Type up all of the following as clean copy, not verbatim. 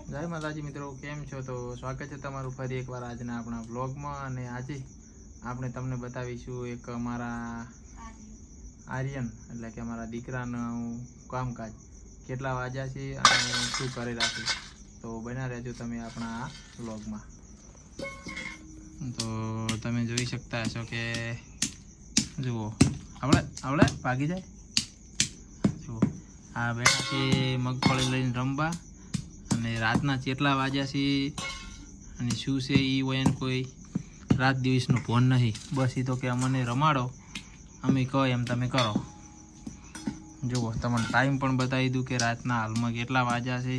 જય માતાજી મિત્રો, કેમ છો? તો સ્વાગત છે તમારું ફરી એકવાર આજના આપણા વ્લોગમાં. અને આજે આપણે તમને બતાવીશું એક અમારા આર્યન એટલે કે અમારા દીકરાનું કામકાજ કેટલા વાગ્યા છે અને શું કરેલા છે. તો બન્યા રહેજો તમે આપણા આ વ્લોગમાં. તો તમે જોઈ શકતા હશો કે જુઓ આવડે ભાગી જાય. જુઓ આ બેઠા છે મગફળી લઈને રમવા. અને રાતના કેટલા વાગ્યા છે અને શું છે એ હોય ને કોઈ રાત દિવસનું ફોન નહીં. બસ એ તો કે અમને રમાડો, અમે કહો એમ તમે કરો. જુઓ તમને ટાઈમ પણ બતાવી દઉં કે રાતના હાલમાં કેટલા વાગ્યા છે.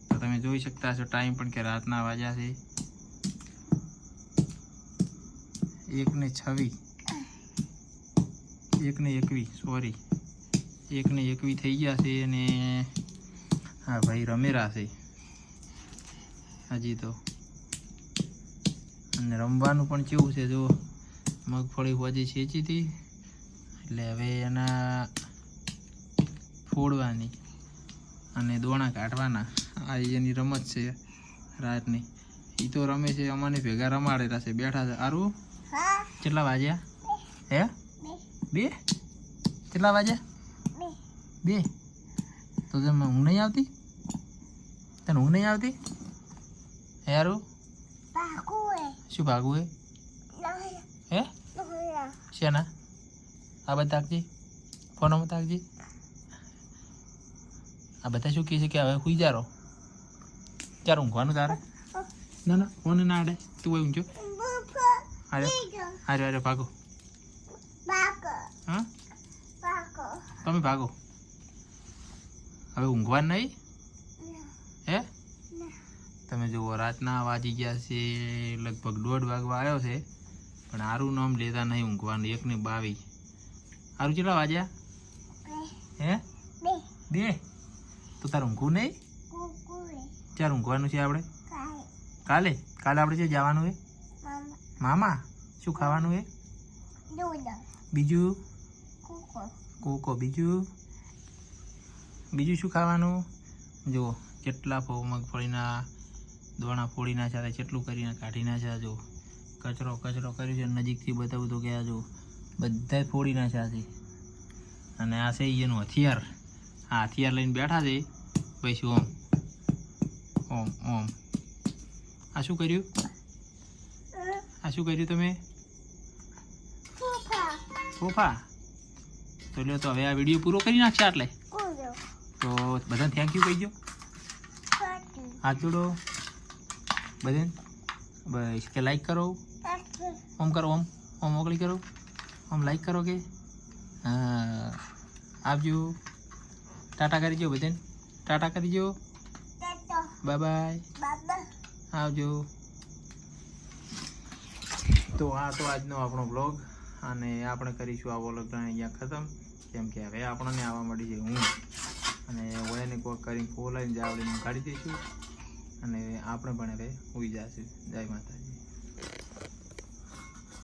તો તમે જોઈ શકતા હશો ટાઈમ પણ કે રાતના વાગ્યા છે 1:26 1:21 1:21 થઈ ગયા છે. અને હા ભાઈ રમેરા છે હજી તો. અને રમવાનું પણ કેવું છે જો મગફળી હજી છેચી હતી એટલે હવે એના ફોડવાની અને દોણા કાઢવાના. આ એની રમત છે રાતની. એ તો રમે છે, અમને ભેગા રમાડેલા છે. બેઠા છે. આરું કેટલા વાગ્યા? હે 2? કેટલા વાગ્યા? 2. તો તમે ઊંઘ નહીં આવતી? તને ઊંઘ નહીં આવતી? હે યારું શું ભાગવું હે? શેના? આ બધા તાકજી, ફોનમાં તાકજી. આ બધા શું કહે છે કે હવે સુઈ જારો. ક્યારે ઊંઘવાનું તારે? ના ના ફોન ના આડે, તું હોય ઊંઘજો. અરે ભાગો. હા તમે ભાગો. હવે ઊંઘવાનું નહીં હે? તમે જુઓ રાતના વાગી ગયા છે લગભગ 1:30 વાગવા આવ્યો છે, પણ આરું નામ લેતા નહીં ઊંઘવાનું. 1:22. આરું કેટલા વાગ્યા? હે 2? તો તારે ઊંઘવું નહીં? ચાર ઊંઘવાનું છે આપણે કાલે આપણે છે જવાનું છે મામા. શું ખાવાનું છે? બીજું કોકો. બીજું શું ખાવાનું? જુઓ કેટલા મગફળીના દોણા ફોડી નાખ્યા, કેટલું કરીને કાઢી નાખ્યા. જો કચરો કર્યો છે. નજીકથી બતાવું તો કે આ જો બધા ફોડી નાખ્યા છે. અને આ છે એનું હથિયાર. આ હથિયાર લઈને બેઠા છે. પછી ઓમ આ શું કર્યું? તમે ફોફા? તો લ્યો, તો હવે આ વિડીયો પૂરો કરી નાખશે આટલે. તો બધાને થેન્ક યુ કહી દો. હાથ જોડો બધાને. બસ કે લાઈક કરો. ઓમ કરો. ઓમ મોકલી કરો. ઓમ લાઈક કરો કે હા. આવજો. ટાટા કરી દો બધાને. ટાટા કરી દો. Bye bye. આવજો. તો આ તો આજનો આપણો બ્લોગ. અને આપણે કરીશું આ વ્લોગ અહીંયા ખતમ, કેમ કે હવે આપણને આવવા મળી છે ઊંઘ. અને વયાને કોક કરીને ફોલાઈને જાવડીને કાઢી દઈશું અને આપણે પણ હવે સુઈ જઈશું. જય માતાજી.